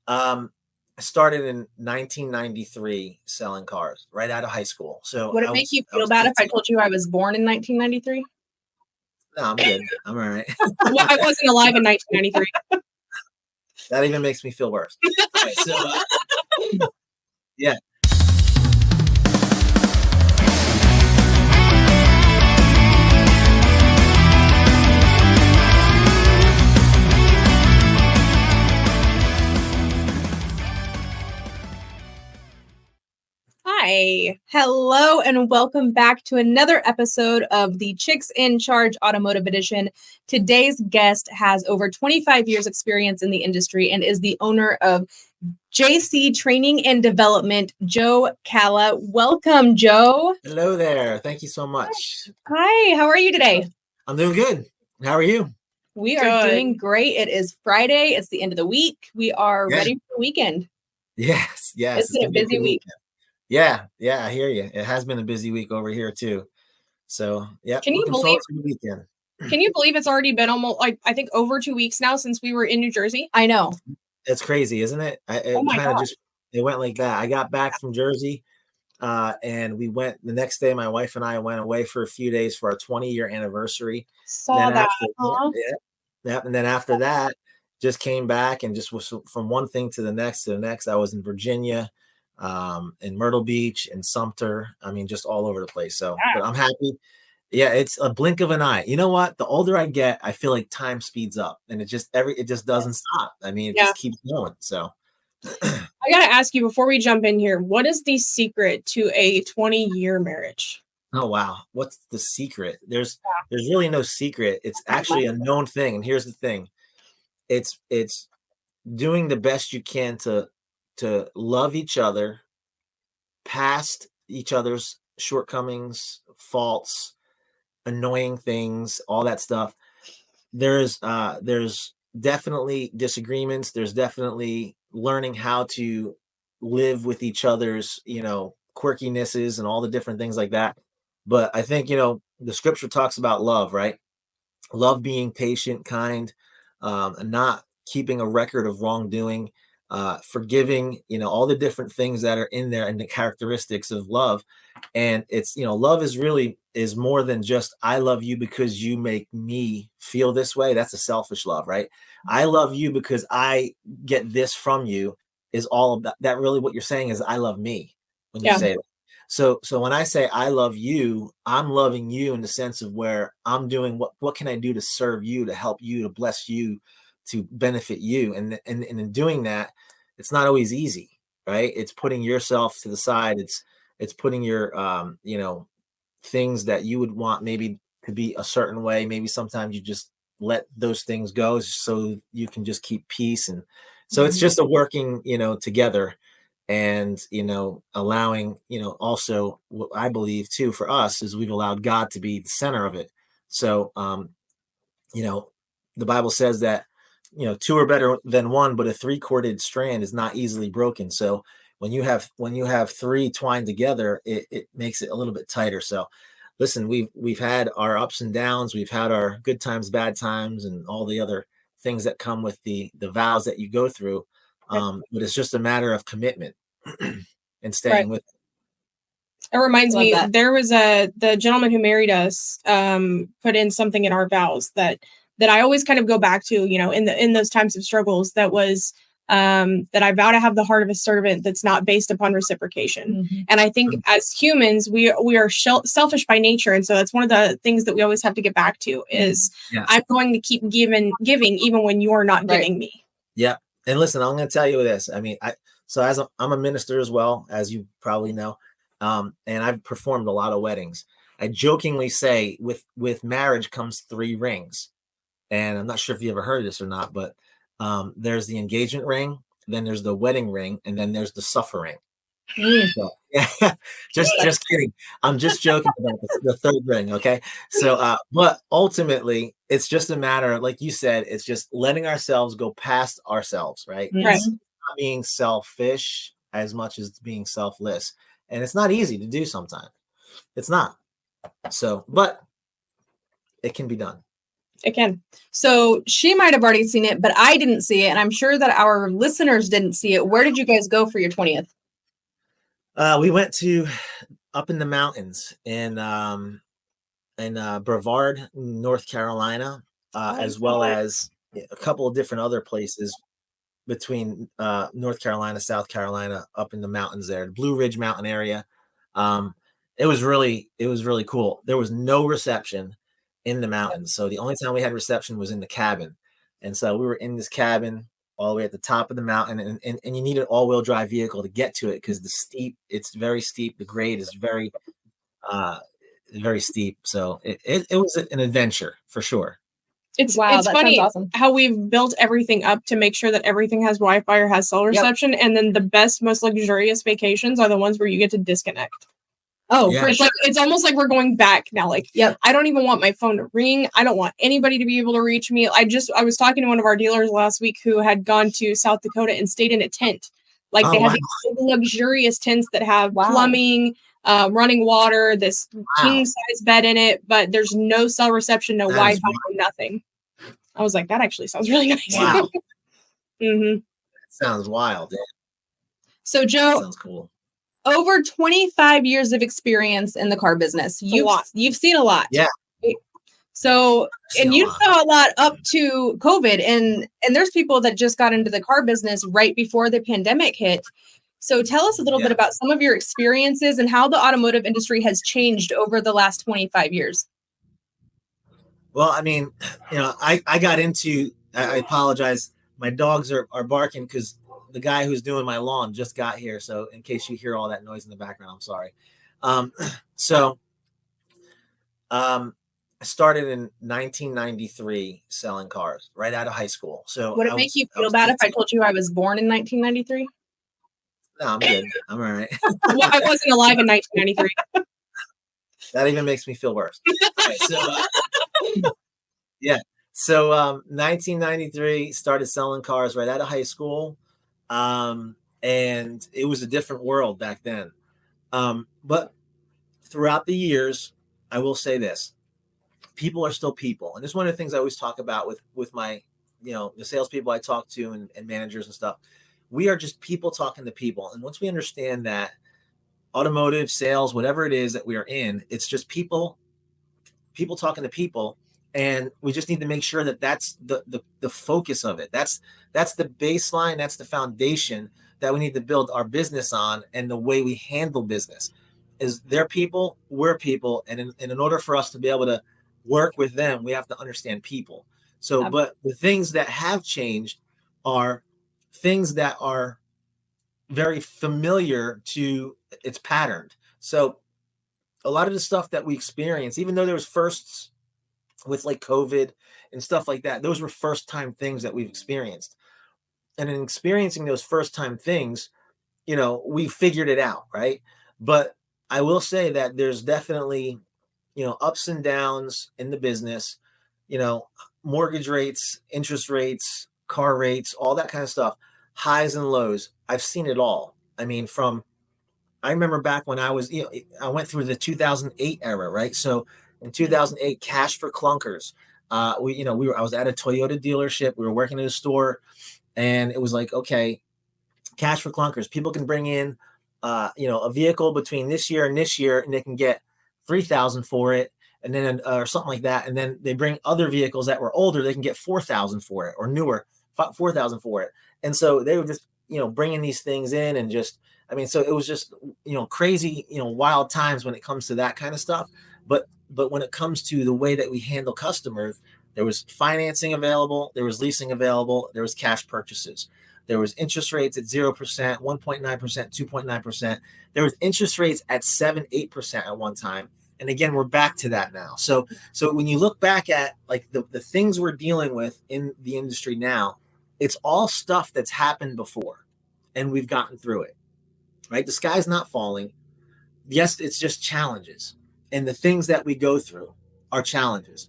I started in 1993 selling cars right out of high school. So Would it make you feel bad if I told you I was born in 1993? No, I'm good. I'm all right. Well, I wasn't alive in 1993. That even makes me feel worse. Okay, so, yeah. Hi, hello, and welcome back to another episode of the Chicks in Charge Automotive Edition. Today's guest has over 25 years experience in the industry and is the owner of JC Training and Development, Joe Cala. Welcome, Joe. Hello there. Thank you so much. Hi, how are you today? I'm doing good. How are you? We are doing great. It is Friday. It's the end of the week. We are ready for the weekend. Yes. It's been a busy week. Yeah, I hear you. It has been a busy week over here too. So, yeah, looking forward to the weekend. Can you believe it's already been almost, I think, over 2 weeks now since we were in New Jersey? I know. It's crazy, isn't it? It went like that. I got back from Jersey, and we went the next day. My wife and I went away for a few days for our 20-year anniversary. Saw that. And then after that, just came back and just was from one thing to the next. I was in Virginia, in Myrtle Beach, in Sumter. I mean, just all over the place. So, but I'm happy. Yeah, it's a blink of an eye. You know what? The older I get, I feel like time speeds up, and it just doesn't stop. I mean, it just keeps going. So, I gotta ask you before we jump in here, what is the secret to a 20-year marriage? Oh wow, what's the secret? There's really no secret. It's actually a known thing, and here's the thing: it's doing the best you can to love each other past each other's shortcomings, faults, annoying things, all that stuff. There's definitely disagreements. There's definitely learning how to live with each other's, quirkinesses and all the different things like that. But I think, the scripture talks about love, right? Love being patient, kind, and not keeping a record of wrongdoing, forgiving, all the different things that are in there and the characteristics of love. And it's, love is more than just, I love you because you make me feel this way. That's a selfish love, right? I love you because I get this from you is all of that. Really what you're saying is I love me when you say that. So when I say I love you, I'm loving you in the sense of where I'm doing what can I do to serve you, to help you, to bless you, to benefit you. And in doing that, it's not always easy, right? It's putting yourself to the side. It's putting your things that you would want maybe to be a certain way. Maybe sometimes you just let those things go so you can just keep peace. And so it's just a working, together, and allowing, also what I believe too for us is we've allowed God to be the center of it. So the Bible says that two are better than one, but a three-corded strand is not easily broken. So when you have three twined together, it makes it a little bit tighter. So listen, we've had our ups and downs, we've had our good times, bad times, and all the other things that come with the vows that you go through. But it's just a matter of commitment and staying with it. It reminds me, there was the gentleman who married us, put in something in our vows that I always kind of go back to, in those times of struggles, that was, that I vow to have the heart of a servant that's not based upon reciprocation. Mm-hmm. And I think as humans, we are selfish by nature. And so that's one of the things that we always have to get back to is I'm going to keep giving even when you're not giving me. Yeah. And listen, I'm going to tell you this. I mean, I'm a minister as well, as you probably know. And I've performed a lot of weddings. I jokingly say with marriage comes 3 rings. And I'm not sure if you ever heard of this or not, but there's the engagement ring, then there's the wedding ring, and then there's the suffering. So, yeah, just kidding. I'm just joking about the 3rd ring. Okay. So, but ultimately it's just a matter of, like you said, it's just letting ourselves go past ourselves, right? It's not being selfish as much as being selfless. And it's not easy to do sometimes. It's not. So, but it can be done. It can. So she might have already seen it, but I didn't see it. And I'm sure that our listeners didn't see it. Where did you guys go for your 20th? We went to up in the mountains in Brevard, North Carolina, as well as a couple of different other places between North Carolina, South Carolina, up in the mountains there, the Blue Ridge Mountain area. It was really cool. There was no reception in the mountains, so the only time we had reception was in the cabin, and so we were in this cabin all the way at the top of the mountain, and you need an all-wheel drive vehicle to get to it because it's very steep. The grade is very steep, so it was an adventure for sure. It's funny awesome. How we've built everything up to make sure that everything has Wi-Fi or has cell reception, and then the best, most luxurious vacations are the ones where you get to disconnect. Oh, yeah. It's almost like we're going back now. Like, I don't even want my phone to ring. I don't want anybody to be able to reach me. I was talking to one of our dealers last week who had gone to South Dakota and stayed in a tent. Like they have these luxurious tents that have plumbing, running water, this king size bed in it, but there's no cell reception, no Wi-Fi, no nothing. I was like, that actually sounds really nice. Wow. Mm-hmm. Sounds wild. Yeah. So Joe, sounds cool. Over 25 years of experience in the car business. You've seen a lot. Yeah. So, and you saw a lot up to COVID, and there's people that just got into the car business right before the pandemic hit. So tell us a little bit about some of your experiences and how the automotive industry has changed over the last 25 years. Well, I mean, I got into, I apologize. My dogs are barking because the guy who's doing my lawn just got here. So in case you hear all that noise in the background, I'm sorry. I started in 1993 selling cars right out of high school. So would it make you feel bad if I told you I was born in 1993? No, I'm good. I'm all right. Well, I wasn't alive in 1993. That even makes me feel worse. Right, so 1993, started selling cars right out of high school. And it was a different world back then. But throughout the years, I will say this, people are still people. And this is one of the things I always talk about with my, the salespeople I talk to and managers and stuff. We are just people talking to people. And once we understand that automotive sales, whatever it is that we are in, it's just people talking to people. And we just need to make sure that that's the focus of it. That's the baseline. That's the foundation that we need to build our business on, and the way we handle business is they're people, we're people. And in order for us to be able to work with them, we have to understand people. So, but the things that have changed are things that are very familiar to, it's patterned. So a lot of the stuff that we experience, even though there was firsts with like COVID and stuff like that, those were first time things that we've experienced. And in experiencing those first time things, we figured it out, right? But I will say that there's definitely, ups and downs in the business, mortgage rates, interest rates, car rates, all that kind of stuff, highs and lows. I've seen it all. I mean, I remember back when I was, I went through the 2008 era, right? So in 2008, cash for clunkers. I was at a Toyota dealership. We were working in a store, and it was like, okay, cash for clunkers. People can bring in, a vehicle between this year, and they can get $3,000 for it, and then or something like that. And then they bring other vehicles that were older. They can get $4,000 for it, or newer, $4,000 for it. And so they were just, bringing these things in, and just, so it was just, crazy, wild times when it comes to that kind of stuff. But when it comes to the way that we handle customers, there was financing available, there was leasing available, there was cash purchases. There was interest rates at 0%, 1.9%, 2.9%. There was interest rates at 7-8% at one time. And again, we're back to that now. So when you look back at like the things we're dealing with in the industry now, it's all stuff that's happened before, and we've gotten through it, right? The sky's not falling. Yes, it's just challenges. And the things that we go through are challenges.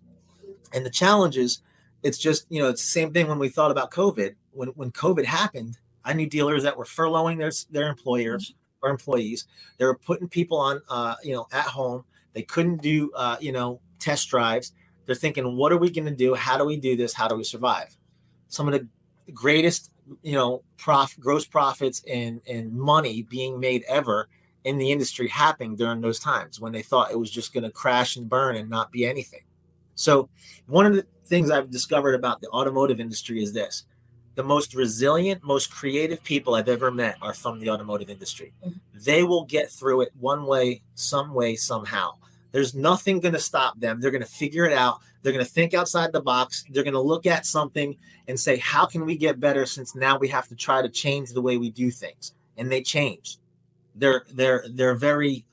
And the challenges, it's just, it's the same thing when we thought about COVID. When COVID happened, I knew dealers that were furloughing their employers or employees. They were putting people on, at home. They couldn't do, test drives. They're thinking, what are we going to do? How do we do this? How do we survive? Some of the greatest, gross profits and money being made ever in the industry happening during those times when they thought it was just going to crash and burn and not be anything. So one of the things I've discovered about the automotive industry is this: the most resilient, most creative people I've ever met are from the automotive industry. They will get through it one way, somehow. There's nothing going to stop them. They're going to figure it out. They're going to think outside the box. They're going to look at something and say, how can we get better, since now we have to try to change the way we do things? And they change. They're very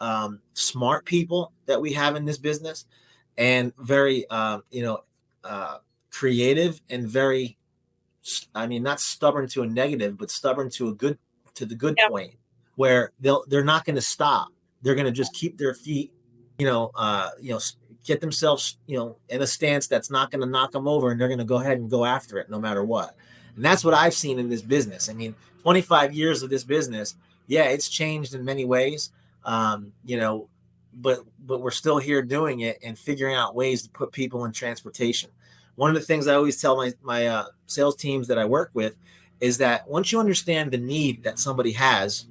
smart people that we have in this business, and very creative, and very, I mean, not stubborn to a negative, but stubborn to the good point, where they're not going to stop. They're going to just keep their feet, get themselves, in a stance that's not going to knock them over, and they're going to go ahead and go after it no matter what. And that's what I've seen in this business. I mean, 25 years of this business, yeah, it's changed in many ways, but we're still here doing it and figuring out ways to put people in transportation. One of the things I always tell my sales teams that I work with is that once you understand the need that somebody has,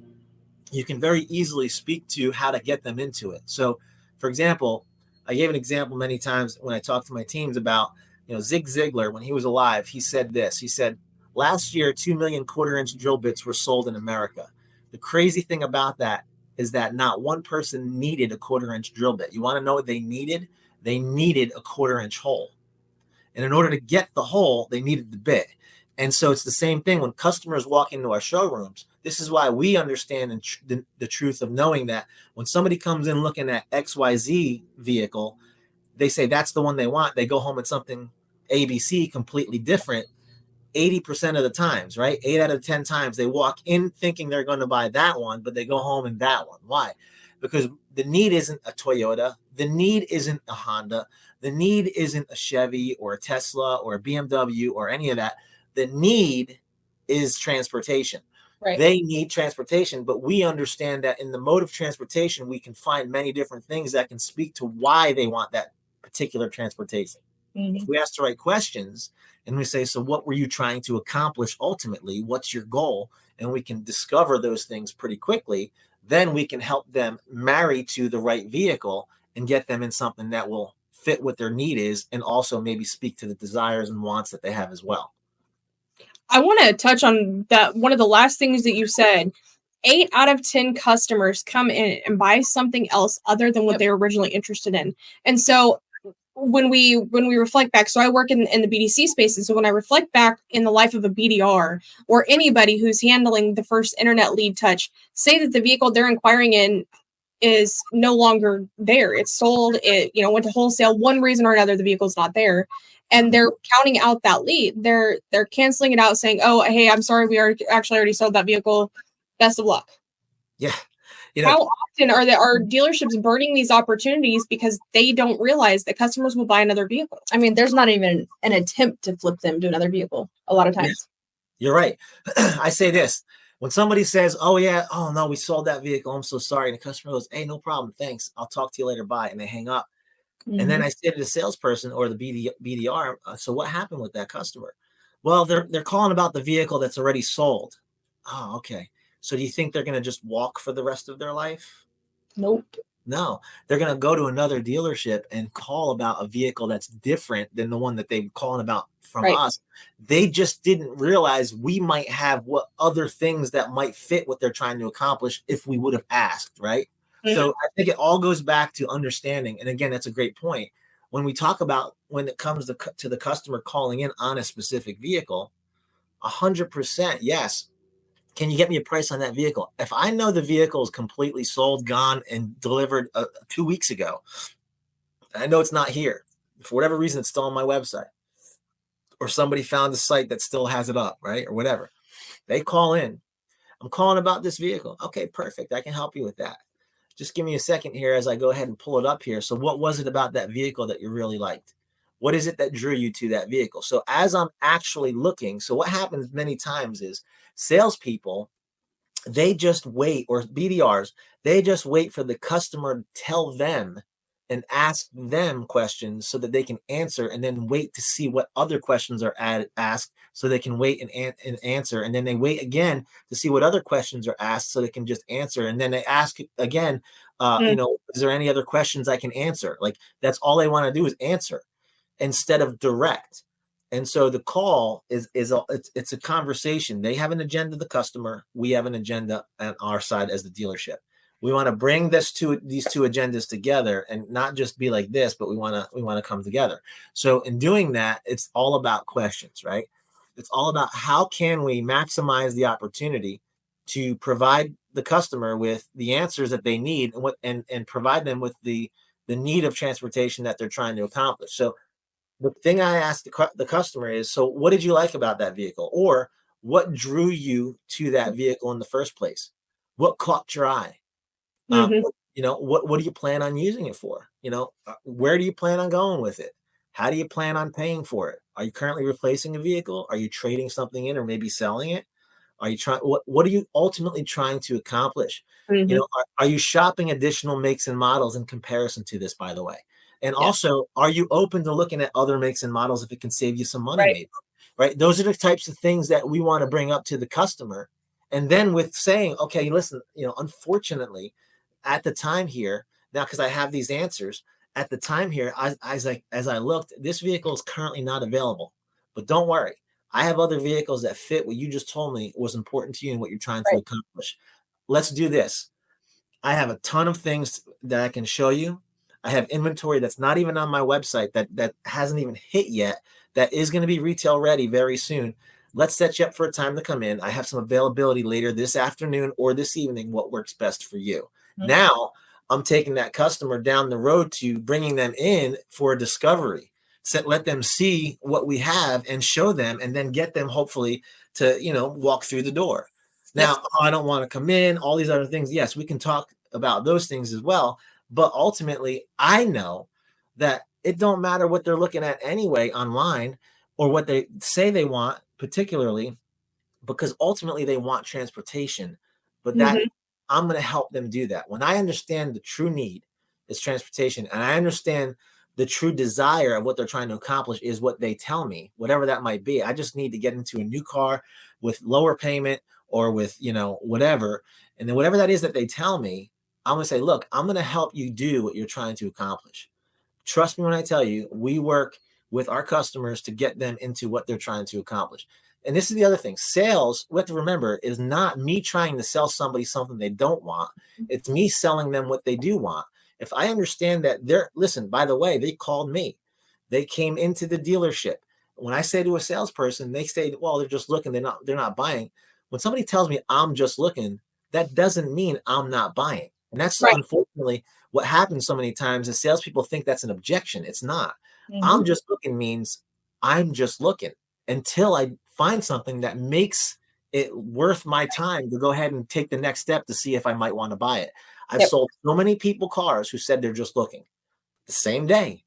you can very easily speak to how to get them into it. So, for example, I gave an example many times when I talk to my teams about, Zig Ziglar, when he was alive, he said this. He said, last year, 2 million quarter-inch drill bits were sold in America. The crazy thing about that is that not one person needed a quarter-inch drill bit. You want to know what they needed? They needed a quarter-inch hole. And in order to get the hole, they needed the bit. And so it's the same thing when customers walk into our showrooms. This is why we understand the truth of knowing that when somebody comes in looking at XYZ vehicle, they say that's the one they want. They go home at something ABC, completely different. 80% of the times, right? 8 out of 10 times they walk in thinking they're going to buy that one, but they go home in that one. Why? Because the need isn't a Toyota. The need isn't a Honda. The need isn't a Chevy or a Tesla or a BMW or any of that. The need is transportation. Right. They need transportation, but we understand that in the mode of transportation, we can find many different things that can speak to why they want that particular transportation. Mm-hmm. If we ask the right questions and we say, so what were you trying to accomplish ultimately? What's your goal? And we can discover those things pretty quickly. Then we can help them marry to the right vehicle and get them in something that will fit what their need is, and also maybe speak to the desires and wants that they have as well. I want to touch on that. One of the last things that you said, 8 out of 10 customers come in and buy something else other than what they were originally interested in. And so when we reflect back, so I work in the BDC space. And so when I reflect back in the life of a BDR or anybody who's handling the first internet lead touch, say that the vehicle they're inquiring in is no longer there. It's sold. It, went to wholesale. One reason or another, the vehicle's not there. And they're counting out that lead. They're canceling it out, saying, "Oh, hey, I'm sorry, we actually already sold that vehicle. Best of luck." Yeah. How often are dealerships burning these opportunities because they don't realize that customers will buy another vehicle? I mean, there's not even an attempt to flip them to another vehicle a lot of times. Yeah. You're right. I say this. When somebody says, "Oh yeah, oh no, we sold that vehicle. I'm so sorry," and the customer goes, "Hey, no problem. Thanks. I'll talk to you later. Bye." And they hang up. Mm-hmm. And then I say to the salesperson or the BDR, "So what happened with that customer?" "Well, they're calling about the vehicle that's already sold." "Oh, okay. So do you think they're going to just walk for the rest of their life?" Nope. No, they're going to go to another dealership and call about a vehicle that's different than the one that they're calling about from us. They just didn't realize we might have what other things that might fit what they're trying to accomplish if we would have asked, right? Mm-hmm. So I think it all goes back to understanding. And again, that's a great point. When we talk about when it comes to the customer calling in on a specific vehicle, 100% yes. Can you get me a price on that vehicle? If I know the vehicle is completely sold, gone, and delivered 2 weeks ago, I know it's not here. For whatever reason, it's still on my website. Or somebody found a site that still has it up, right? Or whatever. They call in. "I'm calling about this vehicle." "Okay, perfect. I can help you with that. Just give me a second here as I go ahead and pull it up here. So what was it about that vehicle that you really liked? What is it that drew you to that vehicle?" So as I'm actually looking, so what happens many times is salespeople, they just wait, or BDRs, they just wait for the customer to tell them and ask them questions so that they can answer, and then wait to see what other questions are asked so they can wait and answer. And then they wait again to see what other questions are asked so they can just answer. And then they ask again, is there any other questions I can answer? Like, that's all they want to do is answer instead of direct. And so the call it's a conversation. They have an agenda, the customer. We have an agenda on our side as the dealership. We want to bring these two agendas together and not just be like this, but we want to come together. So in doing that, it's all about questions, right? It's all about how can we maximize the opportunity to provide the customer with the answers that they need and provide them with the need of transportation that they're trying to accomplish. So the thing I ask the customer is, so what did you like about that vehicle? Or what drew you to that vehicle in the first place? What caught your eye? What do you plan on using it for? Where do you plan on going with it? How do you plan on paying for it? Are you currently replacing a vehicle? Are you trading something in or maybe selling it? Are you trying, what are you ultimately trying to accomplish? Are you shopping additional makes and models in comparison to this, by the way? And also, are you open to looking at other makes and models if it can save you some money, maybe? Right? Those are the types of things that we want to bring up to the customer. And then with saying, okay, listen, unfortunately, at the time here, now, because I have these answers, at the time here, as I looked, this vehicle is currently not available. But don't worry. I have other vehicles that fit what you just told me was important to you and what you're trying to accomplish. Let's do this. I have a ton of things that I can show you. I have inventory that's not even on my website that hasn't even hit yet, that is going to be retail ready very soon. Let's set you up for a time to come in. I have some availability later this afternoon or this evening, what works best for you. Now I'm taking that customer down the road to bringing them in for a discovery. Let them see what we have and show them, and then get them hopefully to, walk through the door. Now, I don't want to come in, all these other things. Yes, we can talk about those things as well. But ultimately, I know that it don't matter what they're looking at anyway online or what they say they want, particularly, because ultimately they want transportation. But that I'm going to help them do that. When I understand the true need is transportation, and I understand the true desire of what they're trying to accomplish is what they tell me, whatever that might be. I just need to get into a new car with lower payment or with, whatever. And then whatever that is that they tell me, I'm going to say, look, I'm going to help you do what you're trying to accomplish. Trust me when I tell you, we work with our customers to get them into what they're trying to accomplish. And this is the other thing. Sales, we have to remember, is not me trying to sell somebody something they don't want. It's me selling them what they do want. If I understand that listen, by the way, they called me. They came into the dealership. When I say to a salesperson, they say, well, they're just looking, they're not buying. When somebody tells me I'm just looking, that doesn't mean I'm not buying. And that's unfortunately what happens so many times is salespeople think that's an objection. It's not. I'm just looking means I'm just looking until I find something that makes it worth my time to go ahead and take the next step to see if I might want to buy it. I've sold so many people cars who said they're just looking. The same day,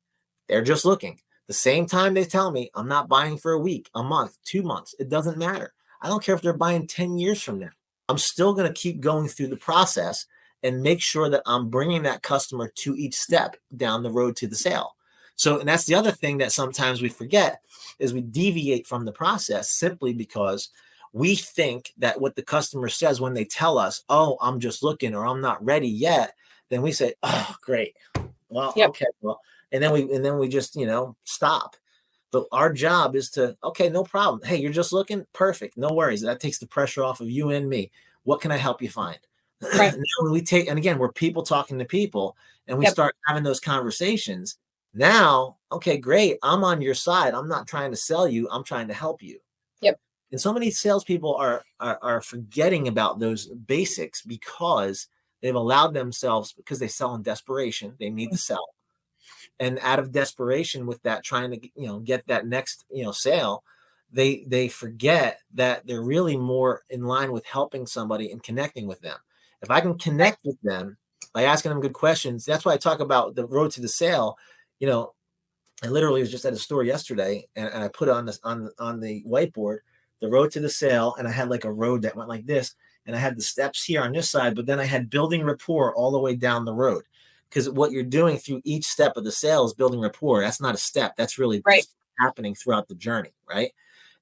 they're just looking. The same time they tell me I'm not buying for a week, a month, 2 months. It doesn't matter. I don't care if they're buying 10 years from now. I'm still going to keep going through the process and make sure that I'm bringing that customer to each step down the road to the sale. So, and that's the other thing that sometimes we forget is we deviate from the process simply because we think that what the customer says when they tell us, oh, I'm just looking or I'm not ready yet, then we say, oh, great. Well, okay. Well, and then we just, stop. But our job is to, okay, no problem. Hey, you're just looking? Perfect. No worries. That takes the pressure off of you and me. What can I help you find? Now when we take, and again, we're people talking to people and we start having those conversations. Now, okay, great. I'm on your side. I'm not trying to sell you. I'm trying to help you. And so many salespeople are forgetting about those basics because they've allowed themselves, because they sell in desperation. They need to sell. And out of desperation with that, trying to, get that next, sale, they forget that they're really more in line with helping somebody and connecting with them. If I can connect with them by asking them good questions, that's why I talk about the road to the sale. I literally was just at a store yesterday and I put on this on the whiteboard, the road to the sale. And I had like a road that went like this. And I had the steps here on this side, but then I had building rapport all the way down the road. because what you're doing through each step of the sale is building rapport. That's not a step. That's really just happening throughout the journey, right?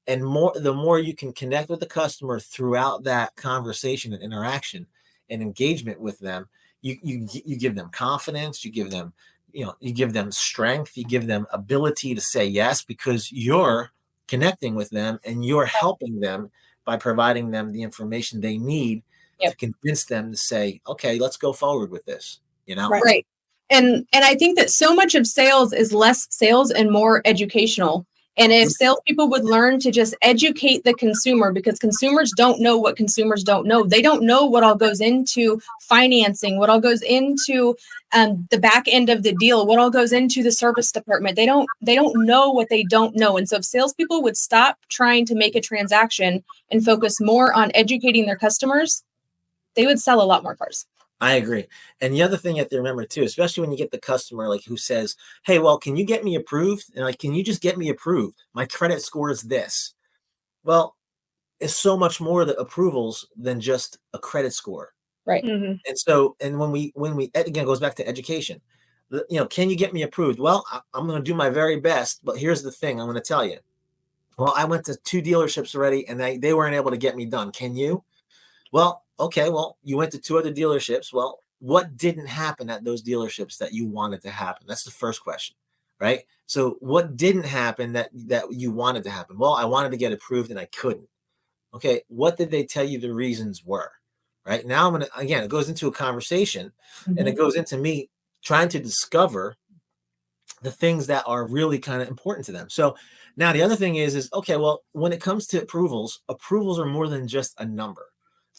And the more you can connect with the customer throughout that conversation and interaction and engagement with them, you give them confidence, you give them, you give them strength, you give them ability to say yes, because you're connecting with them and you're helping them by providing them the information they need to convince them to say, okay, let's go forward with this, Right. And I think that so much of sales is less sales and more educational. And if salespeople would learn to just educate the consumer, because consumers don't know what consumers don't know. They don't know what all goes into financing, what all goes into the back end of the deal, what all goes into the service department. They don't know what they don't know. And so if salespeople would stop trying to make a transaction and focus more on educating their customers, they would sell a lot more cars. I agree. And the other thing you have to remember too, especially when you get the customer like who says, hey, well, can you get me approved? And like, can you just get me approved? My credit score is this. Well, it's so much more the approvals than just a credit score. Right. And so, and when we again, it goes back to education, can you get me approved? Well, I'm going to do my very best, but here's the thing I'm going to tell you. Well, I went to 2 dealerships already and they weren't able to get me done. Can you? Well, okay, well, you went to 2 other dealerships. Well, what didn't happen at those dealerships that you wanted to happen? That's the first question, right? So what didn't happen that you wanted to happen? Well, I wanted to get approved and I couldn't. Okay, what did they tell you the reasons were? Right now, again, it goes into a conversation and it goes into me trying to discover the things that are really kind of important to them. So now the other thing is okay, well, when it comes to approvals are more than just a number.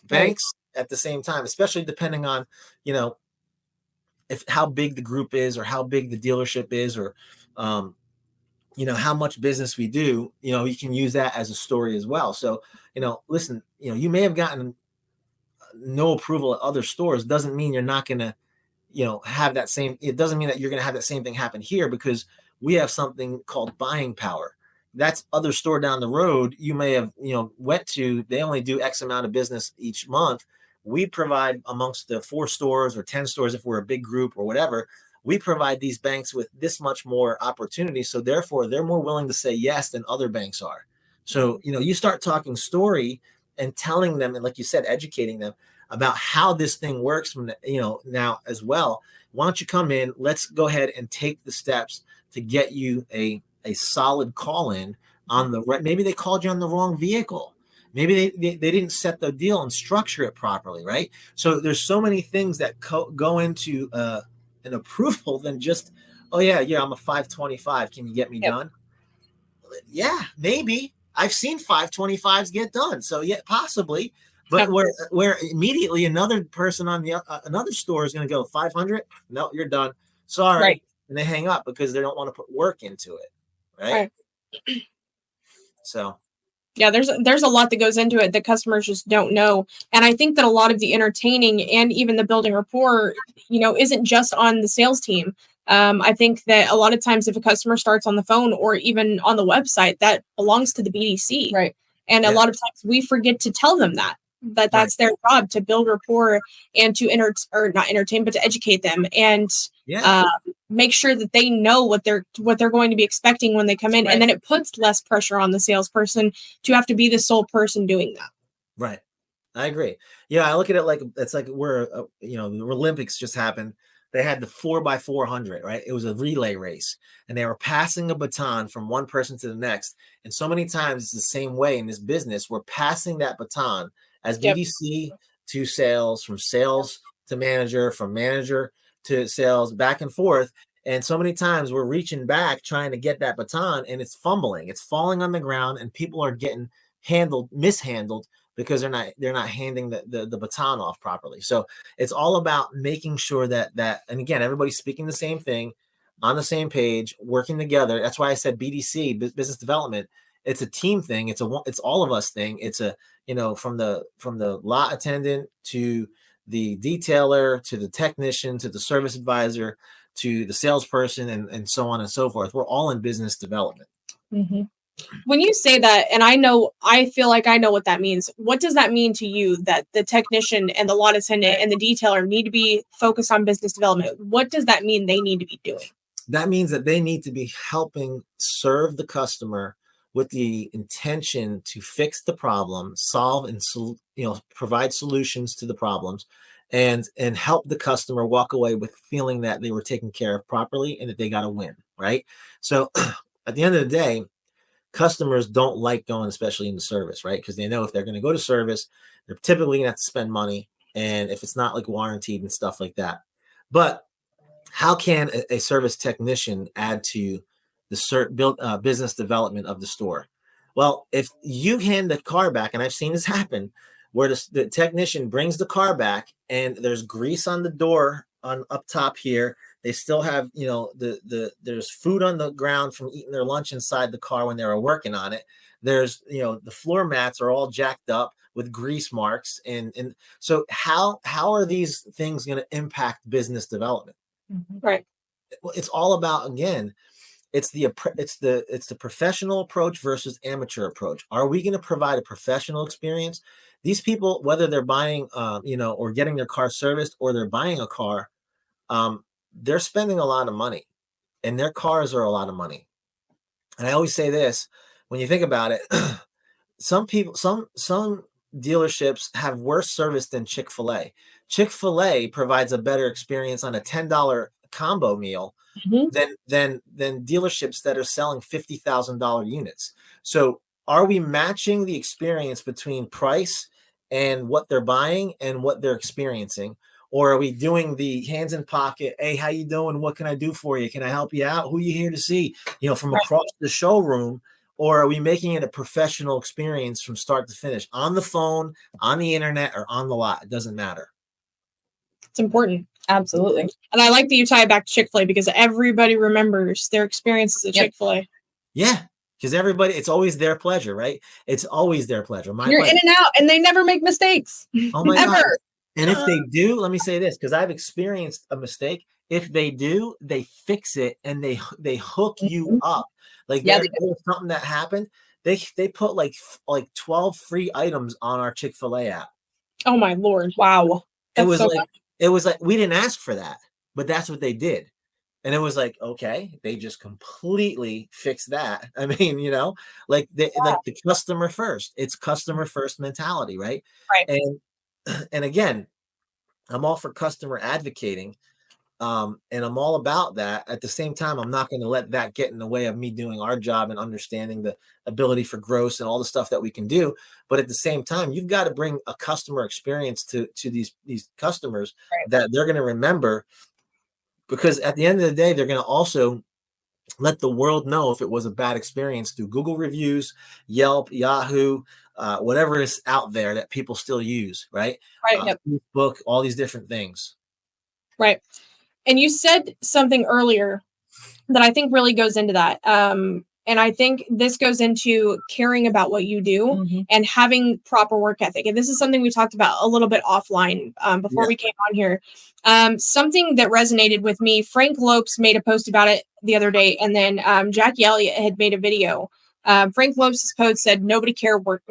Banks at the same time, especially depending on, if how big the group is or how big the dealership is or, how much business we do, you can use that as a story as well. So, listen, you may have gotten no approval at other stores. Doesn't mean you're not going to, have that same, it doesn't mean that you're going to have that same thing happen here because we have something called buying power. That's other store down the road you may have, went to, they only do X amount of business each month. We provide amongst the 4 stores or 10 stores, if we're a big group or whatever, we provide these banks with this much more opportunity. So therefore they're more willing to say yes than other banks are. So, you start talking story and telling them, and like you said, educating them about how this thing works, now as well. Why don't you come in? Let's go ahead and take the steps to get you a solid call in on maybe they called you on the wrong vehicle. Maybe they didn't set the deal and structure it properly, right? So there's so many things that go into an approval than just, oh yeah, I'm a 525. Can you get me done? Yeah, maybe. I've seen 525s get done. So yeah, possibly. But where immediately another person on the another store is going to go 500. No, you're done. Sorry. Right. And they hang up because they don't want to put work into it. Right. So yeah, there's a lot that goes into it that customers just don't know. And I think that a lot of the entertaining and even the building rapport, isn't just on the sales team. I think that a lot of times if a customer starts on the phone or even on the website, that belongs to the BDC. Right. And a lot of times we forget to tell them that's their job, to build rapport and to not entertain, but to educate them and make sure that they know what they're going to be expecting when they come in. Right. And then it puts less pressure on the salesperson to have to be the sole person doing that. Right. I agree. Yeah. I look at it like, it's like the Olympics just happened. They had the 4x400, right? It was a relay race and they were passing a baton from one person to the next. And so many times it's the same way in this business. We're passing that baton as BDC to sales, from sales to manager, from manager to sales, back and forth. And so many times we're reaching back, trying to get that baton and it's fumbling, it's falling on the ground and people are getting mishandled because they're not handing the baton off properly. So it's all about making sure that, and again, everybody's speaking the same thing, on the same page, working together. That's why I said BDC, business development. It's a team thing. It's all of us thing. It's a, from the lot attendant to the detailer, to the technician, to the service advisor, to the salesperson, and so on and so forth. We're all in business development. Mm-hmm. When you say that, and I feel like I know what that means. What does that mean to you that the technician and the lot attendant and the detailer need to be focused on business development? What does that mean they need to be doing? That means that they need to be helping serve the customer with the intention to fix the problem, solve and provide solutions to the problems, and help the customer walk away with feeling that they were taken care of properly and that they got a win, right? So at the end of the day, customers don't like going, especially into service, right? Because they know if they're going to go to service, they're typically going to have to spend money, and if it's not like warranted and stuff like that. But how can a service technician add to the business development of the store? Well, if you hand the car back, and I've seen this happen, where the technician brings the car back and there's grease on the door on up top here. They still have, there's food on the ground from eating their lunch inside the car when they were working on it. There's, the floor mats are all jacked up with grease marks. And so how are these things going to impact business development? Right. Well, it's all about, again, it's the professional approach versus amateur approach. Are we going to provide a professional experience? These people, whether they're buying, or getting their car serviced, or they're buying a car, they're spending a lot of money, and their cars are a lot of money. And I always say this, when you think about it, some dealerships have worse service than Chick-fil-A. Chick-fil-A provides a better experience on a $10 combo meal than dealerships that are selling $50,000 units. So are we matching the experience between price and what they're buying and what they're experiencing? Or are we doing the hands in pocket? Hey, how you doing? What can I do for you? Can I help you out? Who are you here to see? From across the showroom. Or are we making it a professional experience from start to finish, on the phone, on the internet, or on the lot? It doesn't matter. It's important. Absolutely. And I like that you tie it back to Chick-fil-A, because everybody remembers their experiences at Chick-fil-A. Yeah. Because it's always their pleasure, right? It's always their pleasure. You're in and out, and they never make mistakes. Oh my God. And if they do, let me say this, because I've experienced a mistake. If they do, they fix it, and they hook you up. Like there was something that happened. They put like 12 free items on our Chick-fil-A app. Oh my Lord. Wow. It was like we didn't ask for that, but that's what they did. And it was like, okay, they just completely fixed that. I mean, like the customer first. It's customer first mentality, right? Right. And again, I'm all for customer advocating. And I'm all about that. At the same time, I'm not going to let that get in the way of me doing our job and understanding the ability for growth and all the stuff that we can do. But at the same time, you've got to bring a customer experience to these customers that they're going to remember, because at the end of the day, they're going to also let the world know if it was a bad experience through Google reviews, Yelp, Yahoo, whatever is out there that people still use, right? Facebook, all these different things. Right. And you said something earlier that I think really goes into that. And I think this goes into caring about what you do and having proper work ethic. And this is something we talked about a little bit offline before we came on here. Something that resonated with me, Frank Lopes made a post about it the other day. And then Jackie Elliott had made a video. Frank Lopes' post said, nobody cares, work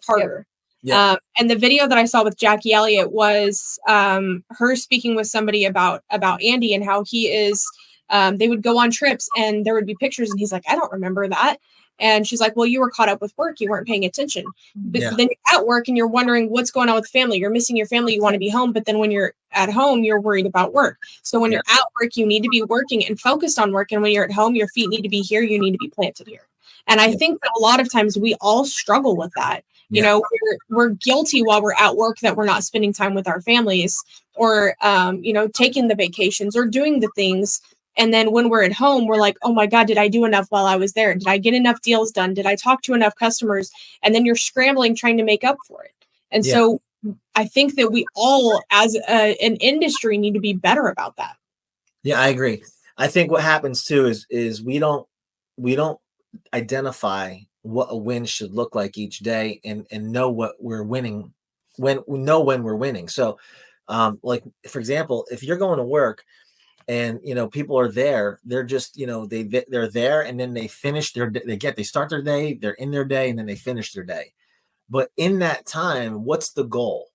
harder. Yeah. And the video that I saw with Jackie Elliott was her speaking with somebody about Andy and how he is, they would go on trips and there would be pictures and he's like, I don't remember that. And she's like, well, you were caught up with work. You weren't paying attention. But then you're at work and you're wondering what's going on with the family. You're missing your family. You want to be home. But then when you're at home, you're worried about work. So when you're at work, you need to be working and focused on work. And when you're at home, your feet need to be here. You need to be planted here. And I think that a lot of times we all struggle with that. You know, we're guilty while we're at work that we're not spending time with our families or, taking the vacations or doing the things. And then when we're at home, we're like, oh my God, did I do enough while I was there? Did I get enough deals done? Did I talk to enough customers? And then you're scrambling, trying to make up for it. And so I think that we all as an industry need to be better about that. Yeah, I agree. I think what happens too is we don't identify what a win should look like each day and know what we're winning when we're winning. So like, for example, if you're going to work and people are there. They're just they're there, and then they finish they start their day, they're in their day, and then they finish their day. But in that time, what's the goal?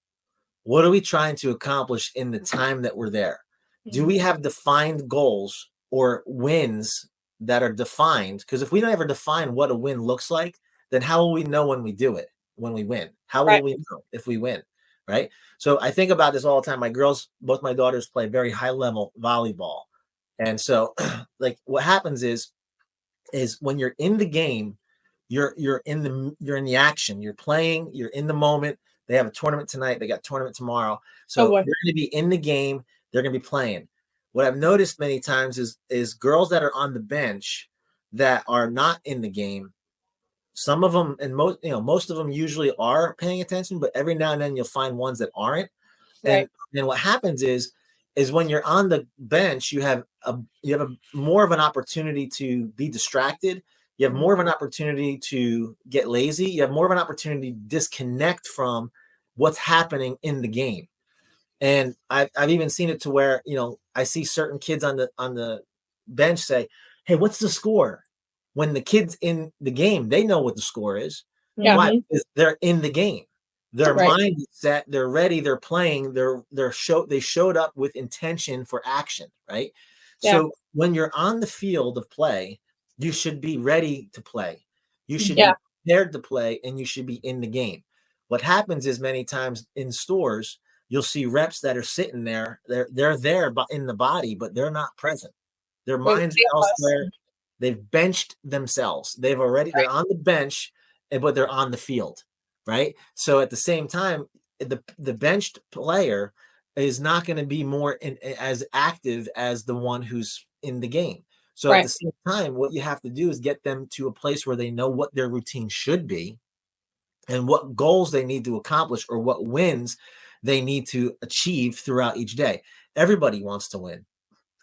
What are we trying to accomplish in the time that we're there? Do we have defined goals or wins that are defined? Because if we don't ever define what a win looks like, then how will we know when we do it, when we win? How will we know if we win? Right. So I think about this all the time. My girls, both my daughters, play very high level volleyball. And so like what happens is when you're in the game, you're in the action, you're playing, you're in the moment. They have a tournament tonight, they got a tournament tomorrow. So they're going to be in the game, they're going to be playing. What I've noticed many times is girls that are on the bench that are not in the game. Some of them, and most of them usually are paying attention, but every now and then you'll find ones that aren't. And then what happens is when you're on the bench, you have more of an opportunity to be distracted. You have more of an opportunity to get lazy. You have more of an opportunity to disconnect from what's happening in the game. And I've even seen it to where, I see certain kids on the bench say, "Hey, what's the score?" When the kids in the game, they know what the score is. Why? Because they're in the game. Their mind is set, they're ready, they're playing, they showed up with intention for action, right? So when you're on the field of play, you should be ready to play. You should be prepared to play, and you should be in the game. What happens is many times in stores, you'll see reps that are sitting there. They're there in the body, but they're not present. Their minds are elsewhere. They've benched themselves. They're on the bench, but they're on the field, right? So at the same time, the benched player is not going to be as active as the one who's in the game. So at the same time, what you have to do is get them to a place where they know what their routine should be and what goals they need to accomplish or what wins they need to achieve throughout each day. Everybody wants to win.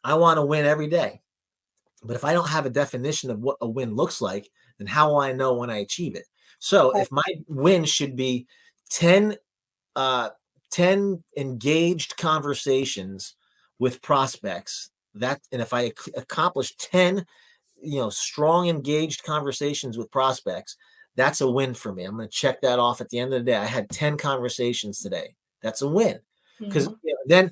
I want to win every day. But if I don't have a definition of what a win looks like, then how will I know when I achieve it? So if my win should be 10 engaged conversations with prospects, and if I accomplish 10, strong engaged conversations with prospects, that's a win for me. I'm going to check that off at the end of the day. I had 10 conversations today. That's a win. Because then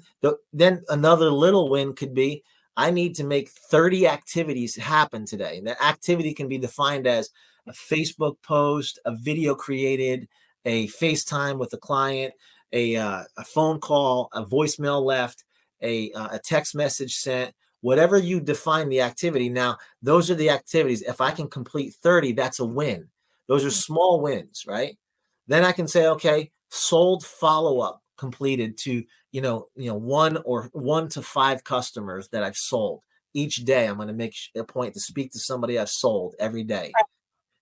another little win could be, I need to make 30 activities happen today. And that activity can be defined as a Facebook post, a video created, a FaceTime with a client, a phone call, a voicemail left, a text message sent, whatever you define the activity. Now, those are the activities. If I can complete 30, that's a win. Those are small wins, right? Then I can say, okay, sold follow-up completed to, 1 to 5 customers that I've sold each day. I'm going to make a point to speak to somebody I've sold every day.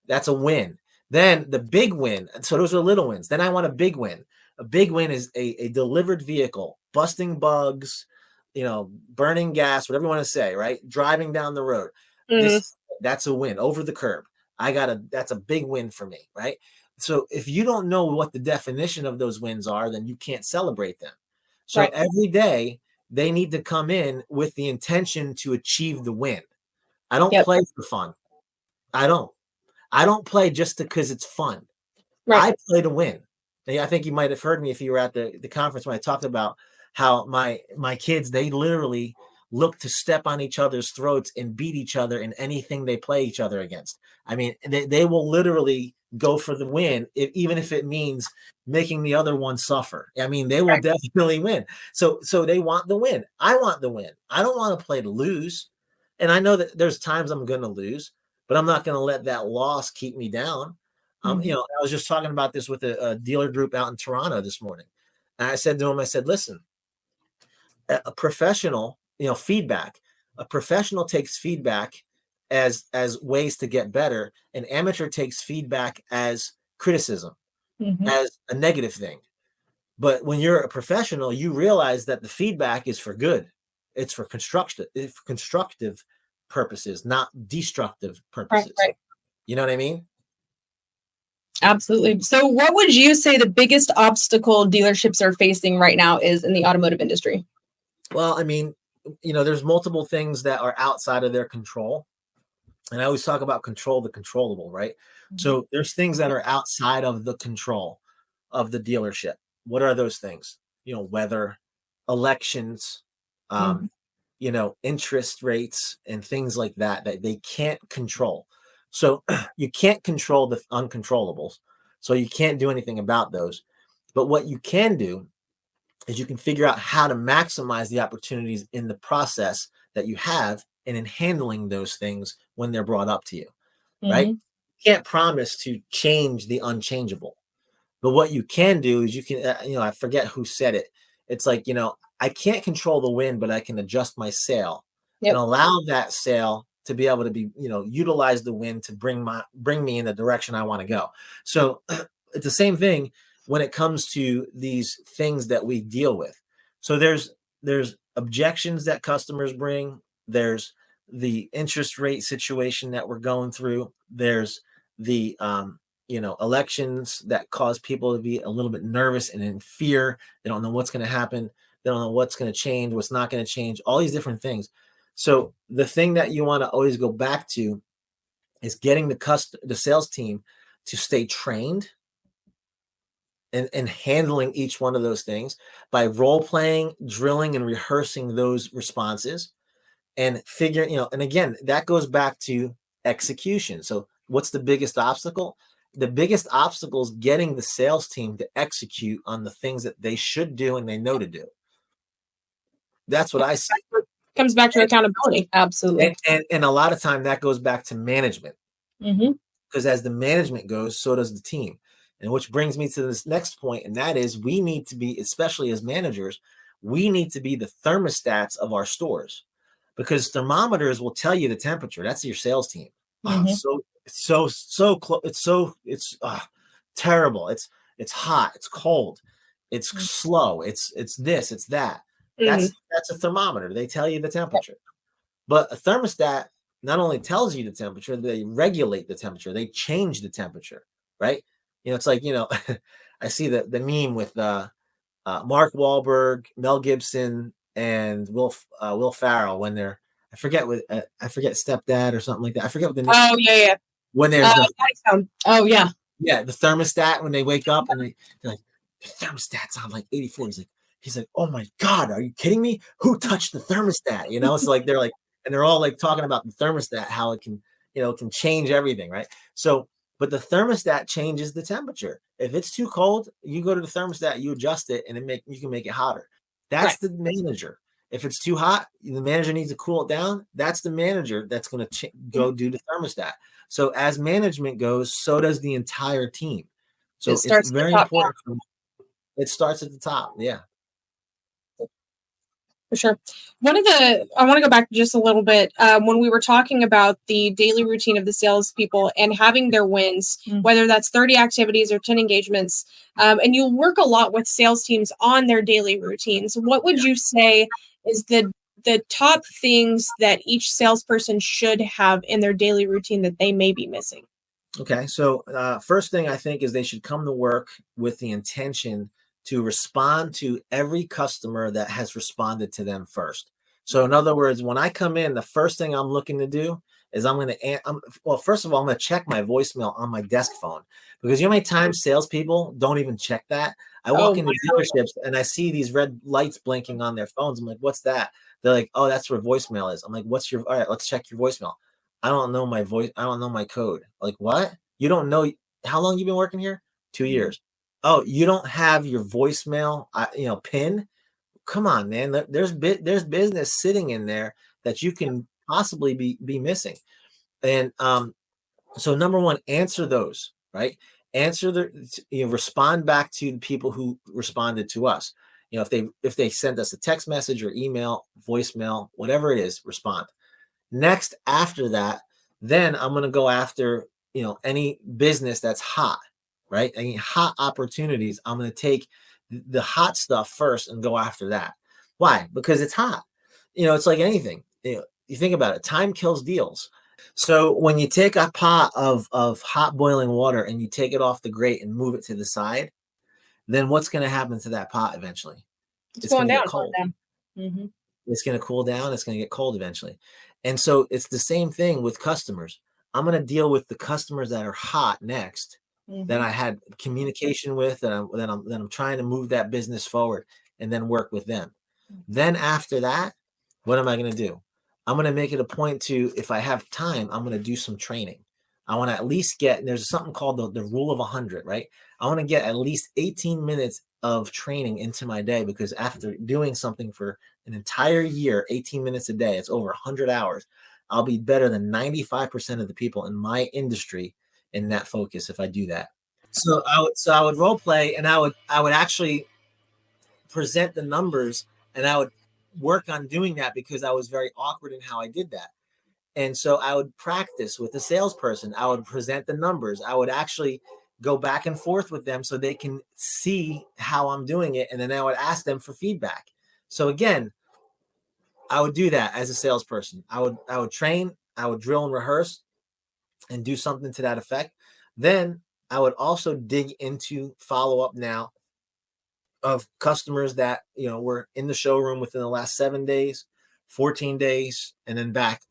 That's a win. Then the big win. So those are little wins. Then I want a big win. A big win is a delivered vehicle, busting bugs, burning gas, whatever you want to say, right? Driving down the road. That's a win over the curb. That's a big win for me, right? So if you don't know what the definition of those wins are, then you can't celebrate them. So every day they need to come in with the intention to achieve the win. I don't play for fun. I don't play just because it's fun. I play to win. And I think you might have heard me if you were at the conference when I talked about how my kids, they literally look to step on each other's throats and beat each other in anything they play each other against. I mean, they will literally go for the win, even if it means making the other one suffer. I mean, they will definitely win. So they want the win. I want the win. I don't want to play to lose. And I know that there's times I'm going to lose, but I'm not going to let that loss keep me down. I was just talking about this with a dealer group out in Toronto this morning. And I said to him, listen, a professional, feedback, a professional takes feedback as ways to get better. An amateur takes feedback as criticism, as a negative thing. But when you're a professional, you realize that the feedback is for good. It's for constructive purposes, not destructive purposes. Right. You know what I mean? Absolutely. So what would you say the biggest obstacle dealerships are facing right now is in the automotive industry? Well, I mean, there's multiple things that are outside of their control. And I always talk about control the controllable, right? So there's things that are outside of the control of the dealership. What are those things? Weather, elections, interest rates, and things like that they can't control. So you can't control the uncontrollables. So you can't do anything about those. But what you can do is you can figure out how to maximize the opportunities in the process that you have and in handling those things when they're brought up to you, right? You can't promise to change the unchangeable. But what you can do is you can, I forget who said it. It's like, I can't control the wind, but I can adjust my sail and allow that sail to be able to be, utilize the wind to bring me in the direction I want to go. So it's the same thing when it comes to these things that we deal with. So there's objections that customers bring. There's the interest rate situation that we're going through. There's the, elections that cause people to be a little bit nervous and in fear. They don't know what's going to happen. They don't know what's going to change, what's not going to change, all these different things. So the thing that you want to always go back to is getting the sales team to stay trained and handling each one of those things by role playing, drilling, and rehearsing those responses and figuring, and again, that goes back to execution. So what's the biggest obstacle? The biggest obstacle is getting the sales team to execute on the things that they should do and they know to do. That's what I see. Comes back to accountability. Absolutely. And a lot of time that goes back to management. Because as the management goes, so does the team. And which brings me to this next point, and that is we need to be, especially as managers, we need to be the thermostats of our stores, because thermometers will tell you the temperature. That's your sales team. So close. It's terrible. It's hot. It's cold. It's slow. It's this. It's that. That's a thermometer. They tell you the temperature. But a thermostat not only tells you the temperature, they regulate the temperature. They change the temperature, right? It's like, I see the meme with Mark Wahlberg, Mel Gibson, and Will Ferrell when they're, I forget Stepdad or something like that. I forget what the name. Oh yeah. When there's the the thermostat when they wake up and they're like, the thermostat's on like 84. He's like, oh my God, are you kidding me? Who touched the thermostat? So like they're all like talking about the thermostat, how it can, can change everything, right? So, but the thermostat changes the temperature. If it's too cold, you go to the thermostat, you adjust it, and you can make it hotter. That's the manager. If it's too hot, the manager needs to cool it down. That's the manager that's going to go do the thermostat. So as management goes, so does the entire team. So it's very important. It starts at the top. Yeah. For sure. I want to go back just a little bit when we were talking about the daily routine of the salespeople and having their wins, whether that's 30 activities or 10 engagements, and you'll work a lot with sales teams on their daily routines. What would you say is the top things that each salesperson should have in their daily routine that they may be missing? Okay. So first thing I think is they should come to work with the intention to respond to every customer that has responded to them first. So in other words, when I come in, the first thing I'm looking to do is first of all, I'm going to check my voicemail on my desk phone, because you know how many times salespeople don't even check that? I walk into dealerships and I see these red lights blinking on their phones. I'm like, what's that? They're like, oh, that's where voicemail is. I'm like, all right, let's check your voicemail. I don't know my voice. I don't know my code. Like, what? You don't know how long you've been working here? 2 years. Oh, you don't have your voicemail, pin? Come on, man. There's business sitting in there that you can possibly be missing. And so number one, answer those, right? Respond back to the people who responded to us. If they sent us a text message or email, voicemail, whatever it is, respond. Next, after that, then I'm going to go after, any business that's hot. Right? Any hot opportunities, I'm going to take the hot stuff first and go after that. Why? Because it's hot. It's like anything. You think about it. Time kills deals. So when you take a pot of hot boiling water and you take it off the grate and move it to the side, then what's going to happen to that pot eventually? It's going to down. get cold. It's going to cool down. It's going to get cold eventually. And so it's the same thing with customers. I'm going to deal with the customers that are hot next, that I had communication with, that I'm trying to move that business forward, and then work with them. Then after that, what am I going to do? I'm going to make it a point to, if I have time, I'm going to do some training. I want to at least get, there's something called the rule of 100, right? I want to get at least 18 minutes of training into my day, because after doing something for an entire year, 18 minutes a day, it's over 100 hours. I'll be better than 95% of the people in my industry in that focus if I do that. So I would role play, and I would actually present the numbers, and I would work on doing that because I was very awkward in how I did that. And so I would practice with the salesperson. I would present the numbers. I would actually go back and forth with them so they can see how I'm doing it. And then I would ask them for feedback. So again, I would do that as a salesperson. I would train, I would drill and rehearse and do something to that effect. Then I would also dig into follow-up now of customers that, were in the showroom within the last 7 days, 14 days, and then back,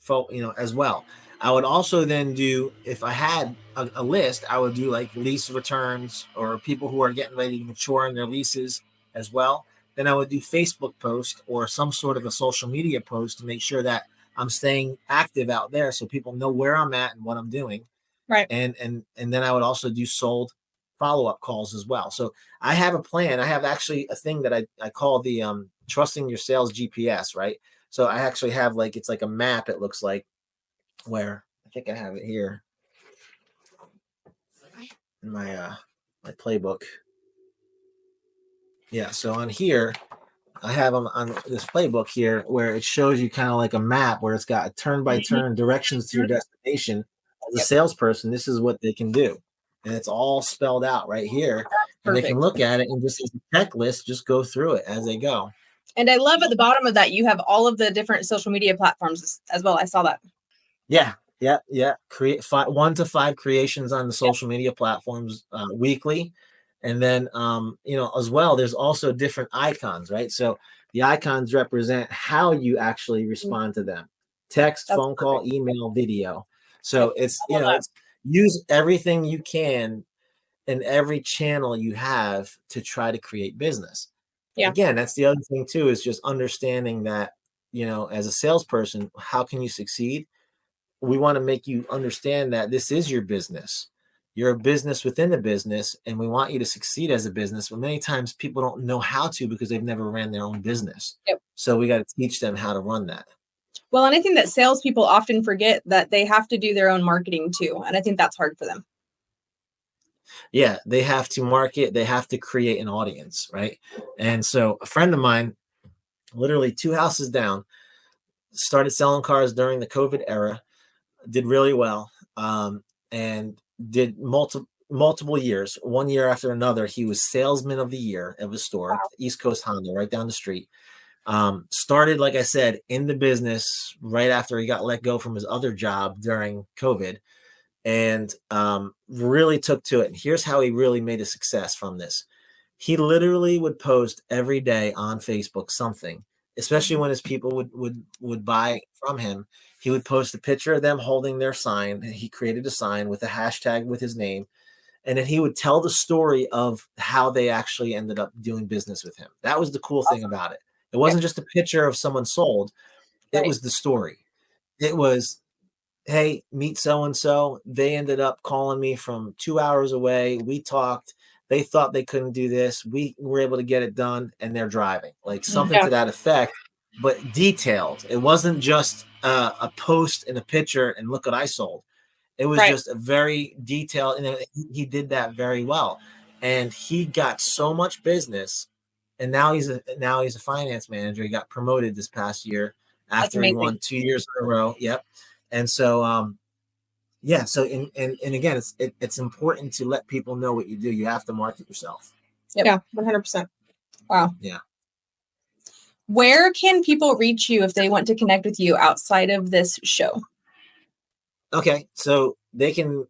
as well. I would also then do, if I had a list, I would do like lease returns or people who are getting ready to mature in their leases as well. Then I would do Facebook post or some sort of a social media post to make sure that I'm staying active out there so people know where I'm at and what I'm doing. Right. And then I would also do sold follow-up calls as well. So I have a plan. I have actually a thing that I call the trusting your sales GPS, right? So I actually have it's like a map, it looks like, where I think I have it here in my my playbook. Yeah, so on here, I have them on this playbook here where it shows you kind of like a map where it's got a turn-by-turn directions to your destination. As a salesperson, this is what they can do. And it's all spelled out right here. And they can look at it and just as a checklist, just go through it as they go. And I love at the bottom of that, you have all of the different social media platforms as well. I saw that. Yeah. Create 1 to 5 creations on the social media platforms weekly. And then, as well, there's also different icons, right? So the icons represent how you actually respond to them. Text, phone call, email, video. So it's use everything you can in every channel you have to try to create business. Yeah. Again, that's the other thing too, is just understanding that, as a salesperson, how can you succeed? We want to make you understand that this is your business. You're a business within a business, and we want you to succeed as a business. But many times people don't know how to because they've never ran their own business. Yep. So we got to teach them how to run that. Well, and I think that salespeople often forget that they have to do their own marketing too. And I think that's hard for them. Yeah, they have to market, they have to create an audience, right? And so a friend of mine, literally 2 houses down, started selling cars during the COVID era, did really well, and did multiple years. 1 year after another, he was salesman of the year of a store, wow. East Coast Honda, right down the street. Started, like I said, in the business right after he got let go from his other job during COVID, and really took to it. And here's how he really made a success from this. He literally would post every day on Facebook something, especially when his people would buy from him. He would post a picture of them holding their sign. He created a sign with a hashtag with his name. And then he would tell the story of how they actually ended up doing business with him. That was the cool thing about it. It wasn't just a picture of someone sold. It was the story. It was, hey, meet so-and-so. They ended up calling me from 2 hours away. We talked. They thought they couldn't do this. We were able to get it done, and they're driving. Like something to that effect, but detailed. It wasn't just a post and a picture and look what I sold. It was just a very detailed, and he did that very well. And he got so much business, and now he's a finance manager. He got promoted this past year after he won 2 years in a row. Yep. And so so and again, it's important to let people know what you do. You have to market yourself. Yep. Yeah, 100%. Wow. Yeah. Where can people reach you if they want to connect with you outside of this show? Okay, so they can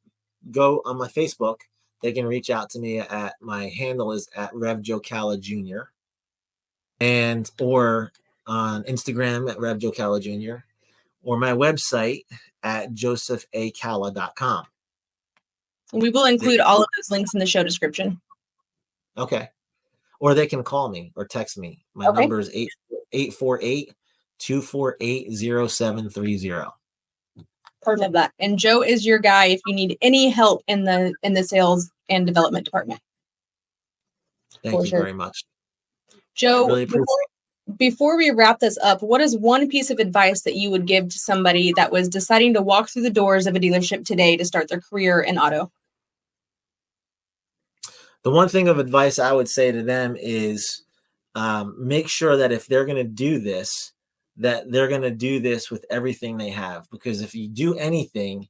go on my Facebook. They can reach out to me my handle is at Rev Joe Cala Jr. or on Instagram at Rev Joe Cala Jr. or my website at josephacala.com. We will include all of those links in the show description. Okay. Or they can call me or text me. My number is 848-248-0730. Perfect. Love that. And Joe is your guy if you need any help in the sales and development department. Thank you very much. Joe, really before we wrap this up, what is one piece of advice that you would give to somebody that was deciding to walk through the doors of a dealership today to start their career in auto? The one thing of advice I would say to them is make sure that if they're going to do this, that they're going to do this with everything they have. Because if you do anything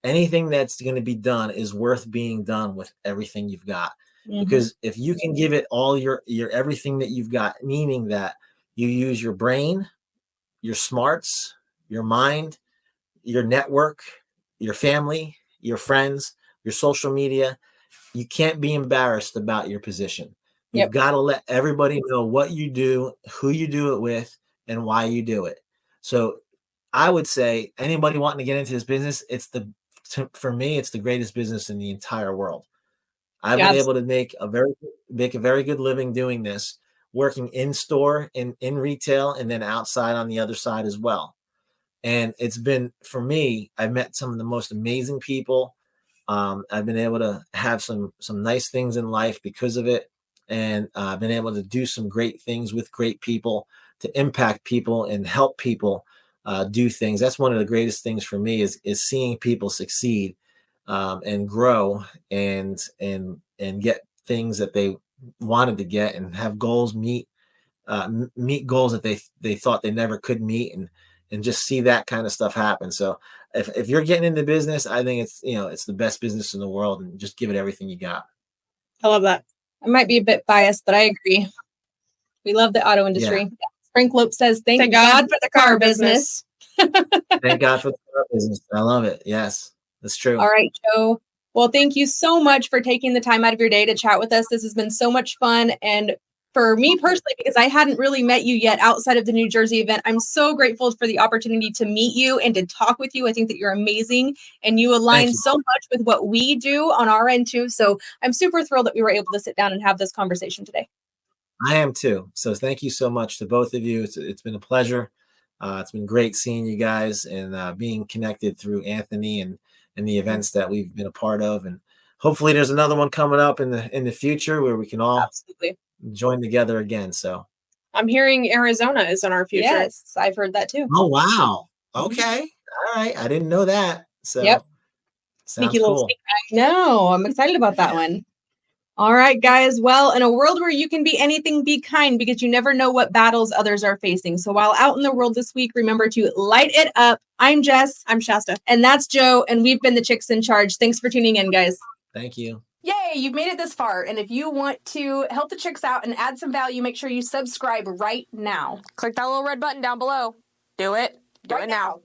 that's going to be done is worth being done with everything you've got. Because if you can give it all your everything that you've got, meaning that you use your brain, your smarts, your mind, your network, your family, your friends, your social media, you can't be embarrassed about your position. You've got to let everybody know what you do, who you do it with, and why you do it. So I would say anybody wanting to get into this business, for me, it's the greatest business in the entire world. I've been able to make a very good living doing this, working in store, in retail, and then outside on the other side as well. And it's been, for me, I've met some of the most amazing people. I've been able to have some nice things in life because of it. And I've been able to do some great things with great people to impact people and help people do things. That's one of the greatest things for me is seeing people succeed and grow and get things that they wanted to get and have goals meet goals that they thought they never could meet and just see that kind of stuff happen. So if you're getting into business, I think it's the best business in the world, and just give it everything you got. I love that. I might be a bit biased, but I agree. We love the auto industry. Yeah. Frank Lope says, thank God for the car business. Thank God for the car business. I love it. Yes, that's true. All right, Joe. Well, thank you so much for taking the time out of your day to chat with us. This has been so much fun. And for me personally, because I hadn't really met you yet outside of the New Jersey event, I'm so grateful for the opportunity to meet you and to talk with you. I think that you're amazing and you align so much with what we do on our end too. So I'm super thrilled that we were able to sit down and have this conversation today. I am too. So thank you so much to both of you. It's been a pleasure. It's been great seeing you guys and being connected through Anthony and the events that we've been a part of. And hopefully there's another one coming up in the future where we can all join together again. So I'm hearing Arizona is in our future. Yes, I've heard that too. Oh, wow. Okay. All right. I didn't know that. So sneaky little cool. No, I'm excited about that one. All right, guys. Well, in a world where you can be anything, be kind, because you never know what battles others are facing. So while out in the world this week, remember to light it up. I'm Jess. I'm Shasta. And that's Joe. And we've been the Chicks in Charge. Thanks for tuning in, guys. Thank you. Yay, you've made it this far. And if you want to help the chicks out and add some value, make sure you subscribe right now. Click that little red button down below. Do it. Do it now.